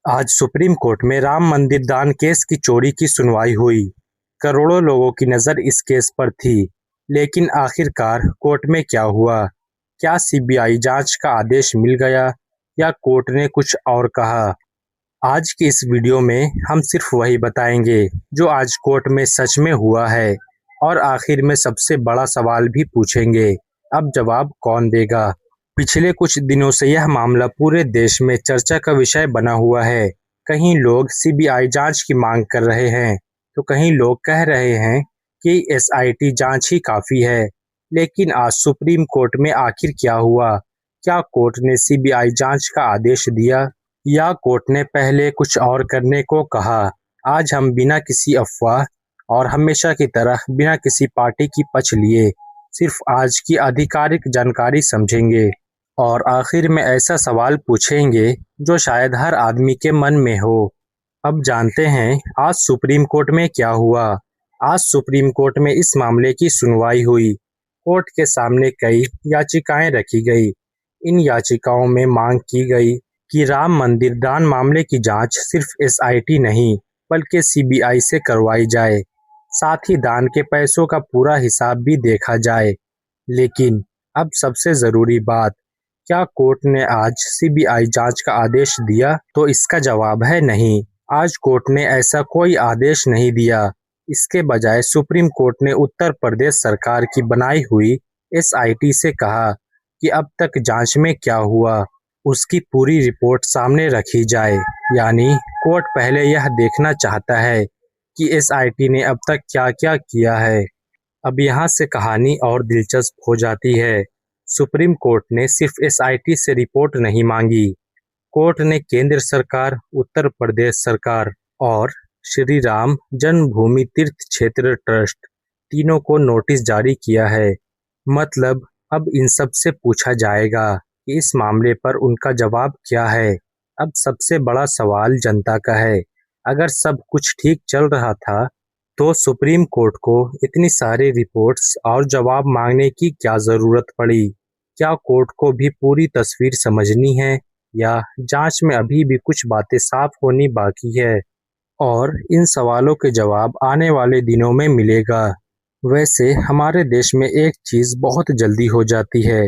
आज supreme court में राम मंदिर दान केस की चोरी की सुनवाई हुई। करोड़ों लोगों की नजर इस केस पर थी, लेकिन आखिरकार कोर्ट में क्या हुआ? क्या सीबीआई जांच का आदेश मिल गया या कोर्ट ने कुछ और कहा? आज की इस वीडियो में हम सिर्फ वही बताएंगे जो आज कोर्ट में सच में हुआ है, और आखिर में सबसे बड़ा सवाल भी पूछेंगे, अब जवाब कौन देगा? पिछले कुछ दिनों से यह मामला पूरे देश में चर्चा का विषय बना हुआ है। कहीं लोग सीबीआई जांच की मांग कर रहे हैं, तो कहीं लोग कह रहे हैं कि एसआईटी जांच ही काफी है। लेकिन आज सुप्रीम कोर्ट में आखिर क्या हुआ? क्या कोर्ट ने सीबीआई जांच का आदेश दिया या कोर्ट ने पहले कुछ और करने को कहा? आज हम बिना किसी अफवाह और हमेशा की तरह बिना किसी पार्टी की पक्ष लिए सिर्फ आज की आधिकारिक जानकारी समझेंगे, और आखिर में ऐसा सवाल पूछेंगे जो शायद हर आदमी के मन में हो। अब जानते हैं आज सुप्रीम कोर्ट में क्या हुआ। आज सुप्रीम कोर्ट में इस मामले की सुनवाई हुई। कोर्ट के सामने कई याचिकाएं रखी गई। इन याचिकाओं में मांग की गई कि राम मंदिर दान मामले की जांच सिर्फ एसआईटी नहीं बल्कि सीबीआई से करवाई जाए। साथ ही दान के पैसों का पूरा हिसाब भी देखा जाए। लेकिन अब सबसे जरूरी बात, क्या कोर्ट ने आज सीबीआई जांच का आदेश दिया? तो इसका जवाब है नहीं। आज कोर्ट ने ऐसा कोई आदेश नहीं दिया। इसके बजाय सुप्रीम कोर्ट ने उत्तर प्रदेश सरकार की बनाई हुई एसआईटी से कहा कि अब तक जांच में क्या हुआ, उसकी पूरी रिपोर्ट सामने रखी जाए। यानी कोर्ट पहले यह देखना चाहता है कि एसआईटी ने अब तक क्या क्या किया है। अब यहाँ से कहानी और दिलचस्प हो जाती है। सुप्रीम कोर्ट ने सिर्फ एसआईटी से रिपोर्ट नहीं मांगी। कोर्ट ने केंद्र सरकार, उत्तर प्रदेश सरकार और श्री राम जन्मभूमि तीर्थ क्षेत्र ट्रस्ट तीनों को नोटिस जारी किया है। मतलब अब इन सब से पूछा जाएगा कि इस मामले पर उनका जवाब क्या है। अब सबसे बड़ा सवाल जनता का है। अगर सब कुछ ठीक चल रहा था तो सुप्रीम कोर्ट को इतनी सारी रिपोर्ट्स और जवाब मांगने की क्या जरूरत पड़ी? क्या कोर्ट को भी पूरी तस्वीर समझनी है या जांच में अभी भी कुछ बातें साफ होनी बाकी है? और इन सवालों के जवाब आने वाले दिनों में मिलेगा। वैसे हमारे देश में एक चीज बहुत जल्दी हो जाती है,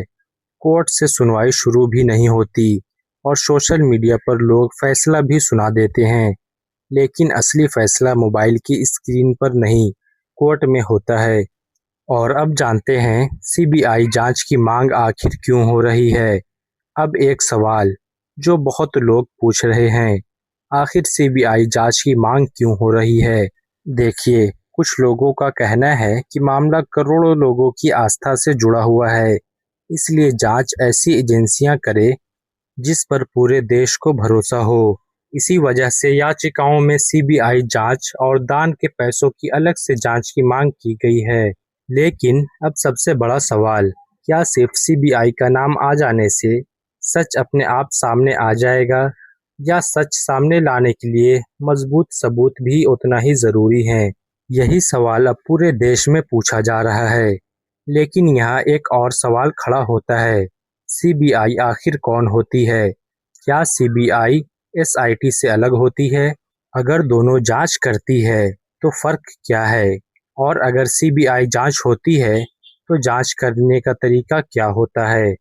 कोर्ट से सुनवाई शुरू भी नहीं होती और सोशल मीडिया पर लोग फैसला भी सुना देते हैं। लेकिन असली फैसला मोबाइल की स्क्रीन पर नहीं, कोर्ट में होता है। और अब जानते हैं सीबीआई जांच की मांग आखिर क्यों हो रही है। अब एक सवाल जो बहुत लोग पूछ रहे हैं, आखिर सीबीआई जांच की मांग क्यों हो रही है? देखिए, कुछ लोगों का कहना है कि मामला करोड़ों लोगों की आस्था से जुड़ा हुआ है, इसलिए जांच ऐसी एजेंसियां करे जिस पर पूरे देश को भरोसा हो। इसी वजह से याचिकाओं में सीबीआई जांच और दान के पैसों की अलग से जांच की मांग की गई है। लेकिन अब सबसे बड़ा सवाल, क्या सिर्फ सीबीआई का नाम आ जाने से सच अपने आप सामने आ जाएगा, या सच सामने लाने के लिए मजबूत सबूत भी उतना ही जरूरी है? यही सवाल अब पूरे देश में पूछा जा रहा है। लेकिन यहाँ एक और सवाल खड़ा होता है, सीबीआई आखिर कौन होती है? क्या सीबीआई एसआईटी से अलग होती है? अगर दोनों जांच करती है तो फर्क क्या है? और अगर सीबीआई जांच होती है तो जांच करने का तरीका क्या होता है?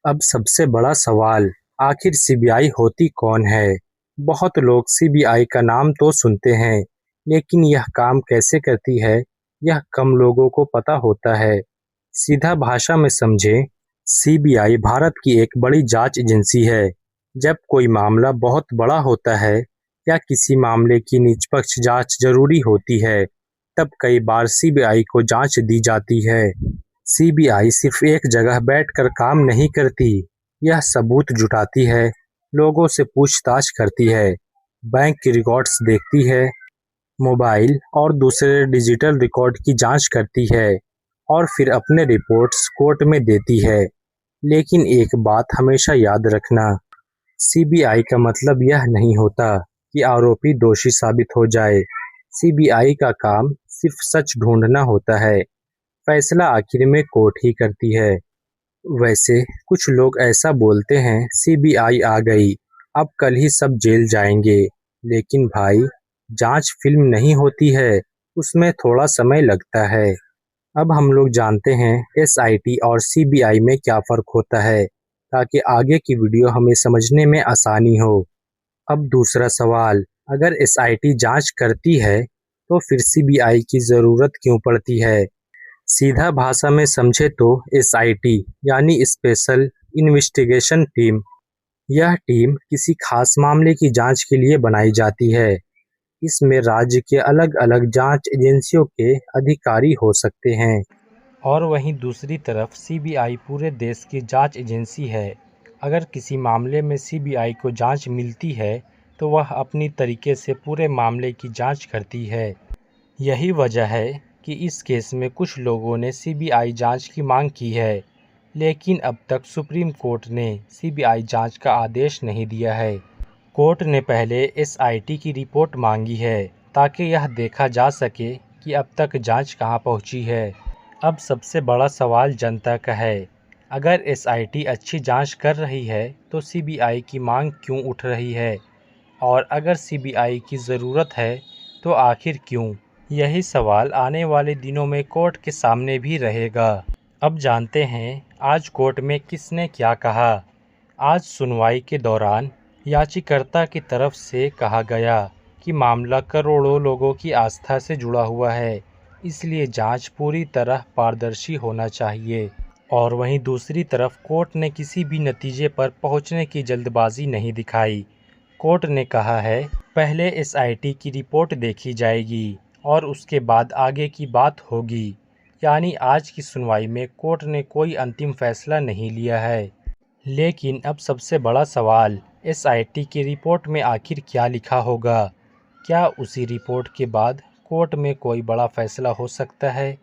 अब सबसे बड़ा सवाल, आखिर सीबीआई होती कौन है? बहुत लोग सीबीआई का नाम तो सुनते हैं, लेकिन यह काम कैसे करती है यह कम लोगों को पता होता है। सीधा भाषा में समझें, सीबीआई भारत की एक बड़ी जांच एजेंसी है। जब कोई मामला बहुत बड़ा होता है या किसी मामले की निष्पक्ष जांच जरूरी होती है, तब कई बार सीबीआई को जांच दी जाती है। सीबीआई सिर्फ एक जगह बैठकर काम नहीं करती, यह सबूत जुटाती है, लोगों से पूछताछ करती है, बैंक की रिकॉर्ड्स देखती है, मोबाइल और दूसरे डिजिटल रिकॉर्ड की जांच करती है और फिर अपने रिपोर्ट्स कोर्ट में देती है। लेकिन एक बात हमेशा याद रखना, सीबीआई का मतलब यह नहीं होता कि आरोपी दोषी साबित हो जाए। सीबीआई का काम सिर्फ सच ढूंढना होता है, फैसला आखिर में कोर्ट ही करती है। वैसे कुछ लोग ऐसा बोलते हैं, सीबीआई आ गई, अब कल ही सब जेल जाएंगे। लेकिन भाई, जांच फिल्म नहीं होती है, उसमें थोड़ा समय लगता है। अब हम लोग जानते हैं एसआईटी और सीबीआई में क्या फर्क होता है, ताकि आगे की वीडियो हमें समझने में आसानी हो। अब दूसरा सवाल, अगर एसआईटी जांच करती है तो फिर सीबीआई की जरूरत क्यों पड़ती है? सीधा भाषा में समझे तो एसआईटी यानी स्पेशल इन्वेस्टिगेशन टीम, यह टीम किसी खास मामले की जांच के लिए बनाई जाती है। इसमें राज्य के अलग अलग जांच एजेंसियों के अधिकारी हो सकते हैं। और वहीं दूसरी तरफ सीबीआई पूरे देश की जांच एजेंसी है। अगर किसी मामले में सीबीआई को जांच मिलती है तो वह अपनी तरीके से पूरे मामले की जांच करती है। यही वजह है कि इस केस में कुछ लोगों ने सीबीआई जांच की मांग की है, लेकिन अब तक सुप्रीम कोर्ट ने सीबीआई जांच का आदेश नहीं दिया है। कोर्ट ने पहले एसआईटी की रिपोर्ट मांगी है, ताकि यह देखा जा सके कि अब तक जांच कहां पहुंची है। अब सबसे बड़ा सवाल जनता का है। अगर एसआईटी अच्छी जांच कर रही है तो सीबीआई की मांग क्यों उठ रही है? और अगर सीबीआई की ज़रूरत है तो आखिर क्यों? यही सवाल आने वाले दिनों में कोर्ट के सामने भी रहेगा। अब जानते हैं आज कोर्ट में किसने क्या कहा। आज सुनवाई के दौरान याचिकाकर्ता की तरफ से कहा गया कि मामला करोड़ों लोगों की आस्था से जुड़ा हुआ है, इसलिए जांच पूरी तरह पारदर्शी होना चाहिए। और वहीं दूसरी तरफ कोर्ट ने किसी भी नतीजे पर पहुंचने की जल्दबाजी नहीं दिखाई। कोर्ट ने कहा है, पहले एसआईटी की रिपोर्ट देखी जाएगी और उसके बाद आगे की बात होगी। यानी आज की सुनवाई में कोर्ट ने कोई अंतिम फैसला नहीं लिया है। लेकिन अब सबसे बड़ा सवाल, एसआईटी की रिपोर्ट में आखिर क्या लिखा होगा? क्या उसी रिपोर्ट के बाद कोर्ट में कोई बड़ा फैसला हो सकता है,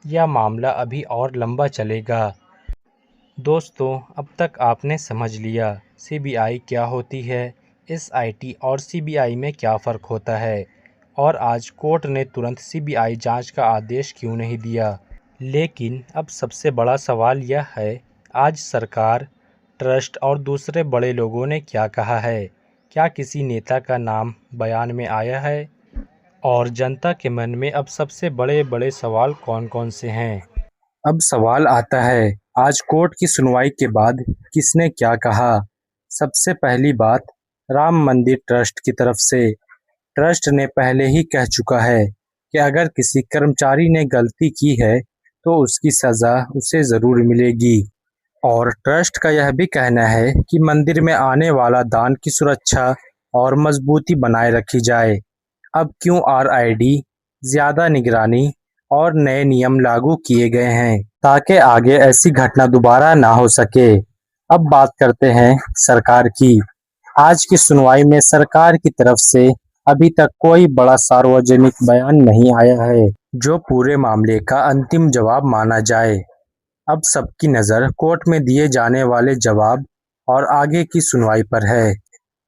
या मामला अभी और लंबा चलेगा? दोस्तों, अब तक आपने समझ लिया सीबीआई क्या होती है, एसआईटी और सीबीआई में क्या फ़र्क होता है, और आज कोर्ट ने तुरंत सीबीआई जांच का आदेश क्यों नहीं दिया। लेकिन अब सबसे बड़ा सवाल यह है, आज सरकार, ट्रस्ट और दूसरे बड़े लोगों ने क्या कहा है? क्या किसी नेता का नाम बयान में आया है? और जनता के मन में अब सबसे बड़े बड़े सवाल कौन-कौन से हैं? अब सवाल आता है, आज कोर्ट की सुनवाई के बाद किसने क्या कहा? सबसे पहली बात, राम मंदिर ट्रस्ट की तरफ से। ट्रस्ट ने पहले ही कह चुका है कि अगर किसी कर्मचारी ने गलती की है तो उसकी सज़ा उसे ज़रूर मिलेगी। और ट्रस्ट का यह भी कहना है कि मंदिर में आने वाला दान की सुरक्षा और मजबूती बनाए रखी जाए। अब क्यूआरआईडी, ज़्यादा निगरानी और नए नियम लागू किए गए हैं, ताकि आगे ऐसी घटना दोबारा ना हो सके। अब बात करते हैं सरकार की। आज की सुनवाई में सरकार की तरफ से अभी तक कोई बड़ा सार्वजनिक बयान नहीं आया है, जो पूरे मामले का अंतिम जवाब माना जाए। अब सबकी नज़र कोर्ट में दिए जाने वाले जवाब और आगे की सुनवाई पर है।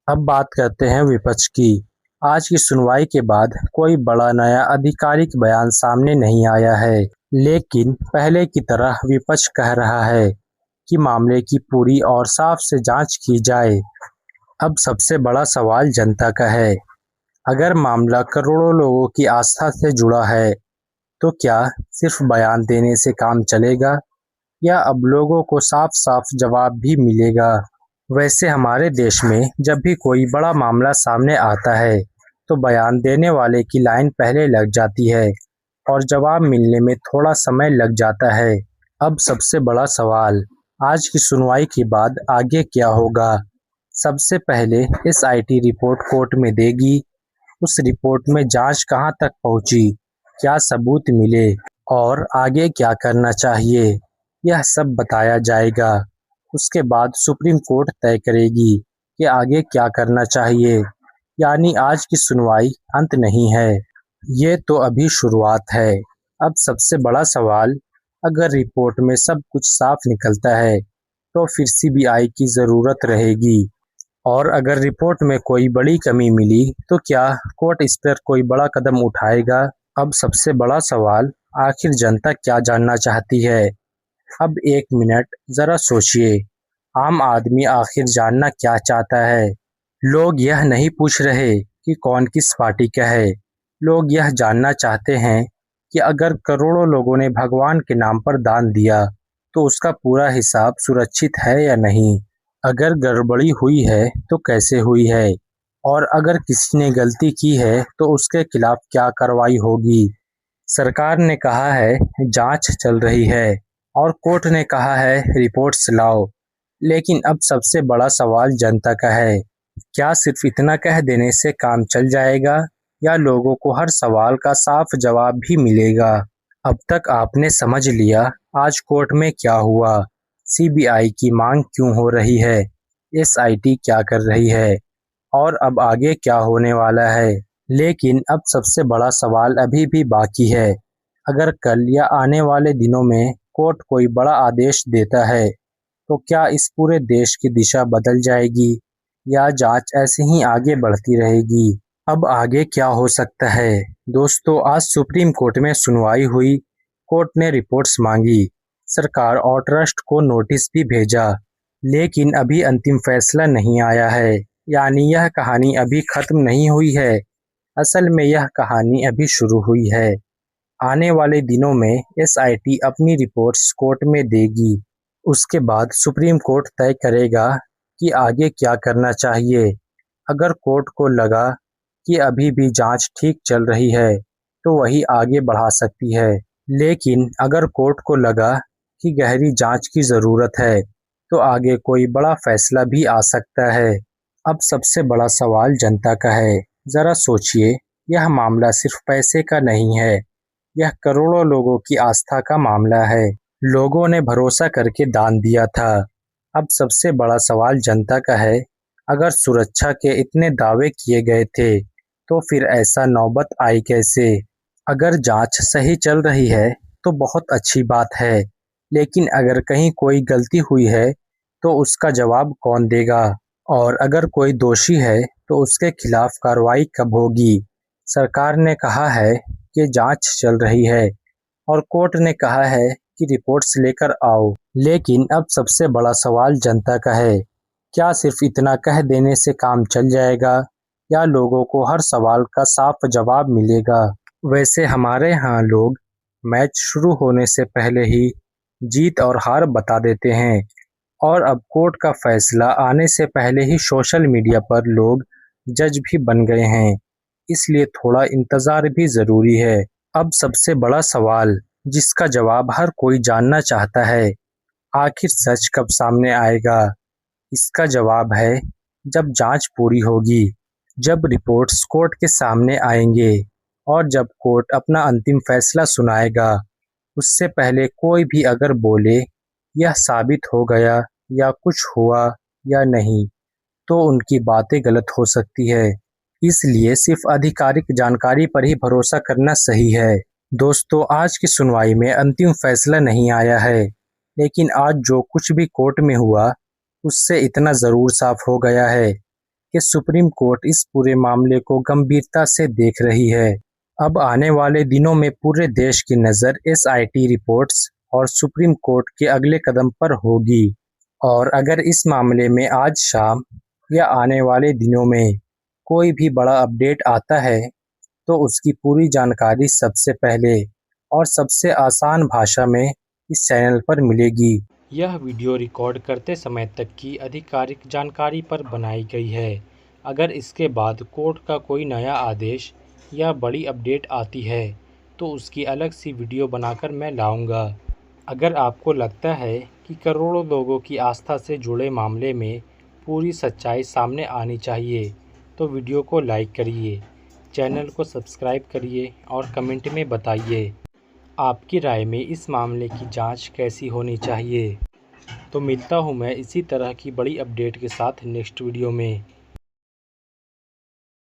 अब बात करते हैं विपक्ष की। आज की सुनवाई के बाद कोई बड़ा नया आधिकारिक बयान सामने नहीं आया है, लेकिन पहले की तरह विपक्ष कह रहा है कि मामले की पूरी और साफ से जांच की जाए। अब सबसे बड़ा सवाल जनता का है। अगर मामला करोड़ों लोगों की आस्था से जुड़ा है, तो क्या सिर्फ बयान देने से काम चलेगा, या अब लोगों को साफ-साफ जवाब भी मिलेगा? वैसे हमारे देश में जब भी कोई बड़ा मामला सामने आता है, तो बयान देने वाले की लाइन पहले लग जाती है और जवाब मिलने में थोड़ा समय लग जाता है। अब सबसे बड़ा सवाल, आज की सुनवाई के बाद आगे क्या होगा? सबसे पहले एसआईटी रिपोर्ट कोर्ट में देगी। उस रिपोर्ट में जांच कहां तक पहुंची, क्या सबूत मिले और आगे क्या करना चाहिए, यह सब बताया जाएगा। उसके बाद सुप्रीम कोर्ट तय करेगी कि आगे क्या करना चाहिए। यानी आज की सुनवाई अंत नहीं है, ये तो अभी शुरुआत है। अब सबसे बड़ा सवाल, अगर रिपोर्ट में सब कुछ साफ निकलता है तो फिर सीबीआई की ज़रूरत रहेगी, और अगर रिपोर्ट में कोई बड़ी कमी मिली तो क्या कोर्ट इस पर कोई बड़ा कदम उठाएगा? अब सबसे बड़ा सवाल, आखिर जनता क्या जानना चाहती है? अब एक मिनट जरा सोचिए, आम आदमी आखिर जानना क्या चाहता है? लोग यह नहीं पूछ रहे कि कौन किस पार्टी का है। लोग यह जानना चाहते हैं कि अगर करोड़ों लोगों ने भगवान के नाम पर दान दिया तो उसका पूरा हिसाब सुरक्षित है या नहीं। अगर गड़बड़ी हुई है तो कैसे हुई है, और अगर किसी ने गलती की है तो उसके खिलाफ क्या कार्रवाई होगी। सरकार ने कहा है जांच चल रही है और कोर्ट ने कहा है रिपोर्ट्स लाओ। लेकिन अब सबसे बड़ा सवाल जनता का है। क्या सिर्फ इतना कह देने से काम चल जाएगा, या लोगों को हर सवाल का साफ जवाब भी मिलेगा। अब तक आपने समझ लिया आज कोर्ट में क्या हुआ, सीबीआई की मांग क्यों हो रही है, एसआईटी क्या कर रही है, और अब आगे क्या होने वाला है। लेकिन अब सबसे बड़ा सवाल अभी भी बाकी है। अगर कल या आने वाले दिनों में कोर्ट कोई बड़ा आदेश देता है तो क्या इस पूरे देश की दिशा बदल जाएगी, या जांच ऐसे ही आगे बढ़ती रहेगी। अब आगे क्या हो सकता है। दोस्तों, आज सुप्रीम कोर्ट में सुनवाई हुई। कोर्ट ने रिपोर्ट्स मांगी, सरकार और ट्रस्ट को नोटिस भी भेजा, लेकिन अभी अंतिम फैसला नहीं आया है। यानी यह कहानी अभी खत्म नहीं हुई है। असल में यह कहानी अभी शुरू हुई है। आने वाले दिनों में एसआईटी अपनी रिपोर्ट्स कोर्ट में देगी। उसके बाद सुप्रीम कोर्ट तय करेगा कि आगे क्या करना चाहिए। अगर कोर्ट को लगा कि अभी भी जांच ठीक चल रही है तो वही आगे बढ़ा सकती है। लेकिन अगर कोर्ट को लगा कि गहरी जांच की ज़रूरत है तो आगे कोई बड़ा फैसला भी आ सकता है। अब सबसे बड़ा सवाल जनता का है। ज़रा सोचिए, यह मामला सिर्फ पैसे का नहीं है, यह करोड़ों लोगों की आस्था का मामला है। लोगों ने भरोसा करके दान दिया था। अब सबसे बड़ा सवाल जनता का है। अगर सुरक्षा के इतने दावे किए गए थे तो फिर ऐसा नौबत आई कैसे। अगर जांच सही चल रही है तो बहुत अच्छी बात है, लेकिन अगर कहीं कोई गलती हुई है तो उसका जवाब कौन देगा, और अगर कोई दोषी है तो उसके खिलाफ कार्रवाई कब होगी। सरकार ने कहा है कि जांच चल रही है और कोर्ट ने कहा है कि रिपोर्ट्स लेकर आओ। लेकिन अब सबसे बड़ा सवाल जनता का है। क्या सिर्फ इतना कह देने से काम चल जाएगा, या लोगों को हर सवाल का साफ जवाब मिलेगा। वैसे हमारे यहाँ लोग मैच शुरू होने से पहले ही जीत और हार बता देते हैं, और अब कोर्ट का फैसला आने से पहले ही सोशल मीडिया पर लोग जज भी बन गए हैं। इसलिए थोड़ा इंतज़ार भी ज़रूरी है। अब सबसे बड़ा सवाल जिसका जवाब हर कोई जानना चाहता है, आखिर सच कब सामने आएगा। इसका जवाब है जब जांच पूरी होगी, जब रिपोर्ट्स कोर्ट के सामने आएंगे, और जब कोर्ट अपना अंतिम फैसला सुनाएगा। उससे पहले कोई भी अगर बोले यह साबित हो गया या कुछ हुआ या नहीं, तो उनकी बातें गलत हो सकती है। इसलिए सिर्फ आधिकारिक जानकारी पर ही भरोसा करना सही है। दोस्तों, आज की सुनवाई में अंतिम फैसला नहीं आया है, लेकिन आज जो कुछ भी कोर्ट में हुआ उससे इतना ज़रूर साफ हो गया है कि सुप्रीम कोर्ट इस पूरे मामले को गंभीरता से देख रही है। अब आने वाले दिनों में पूरे देश की नज़र एसआईटी रिपोर्ट्स और सुप्रीम कोर्ट के अगले कदम पर होगी। और अगर इस मामले में आज शाम या आने वाले दिनों में कोई भी बड़ा अपडेट आता है तो उसकी पूरी जानकारी सबसे पहले और सबसे आसान भाषा में इस चैनल पर मिलेगी। यह वीडियो रिकॉर्ड करते समय तक की आधिकारिक जानकारी पर बनाई गई है। अगर इसके बाद कोर्ट का कोई नया आदेश या बड़ी अपडेट आती है तो उसकी अलग सी वीडियो बनाकर मैं लाऊंगा। अगर आपको लगता है कि करोड़ों लोगों की आस्था से जुड़े मामले में पूरी सच्चाई सामने आनी चाहिए तो वीडियो को लाइक करिए, चैनल को सब्सक्राइब करिए और कमेंट में बताइए आपकी राय में इस मामले की जांच कैसी होनी चाहिए। तो मिलता हूँ मैं इसी तरह की बड़ी अपडेट के साथ नेक्स्ट वीडियो में।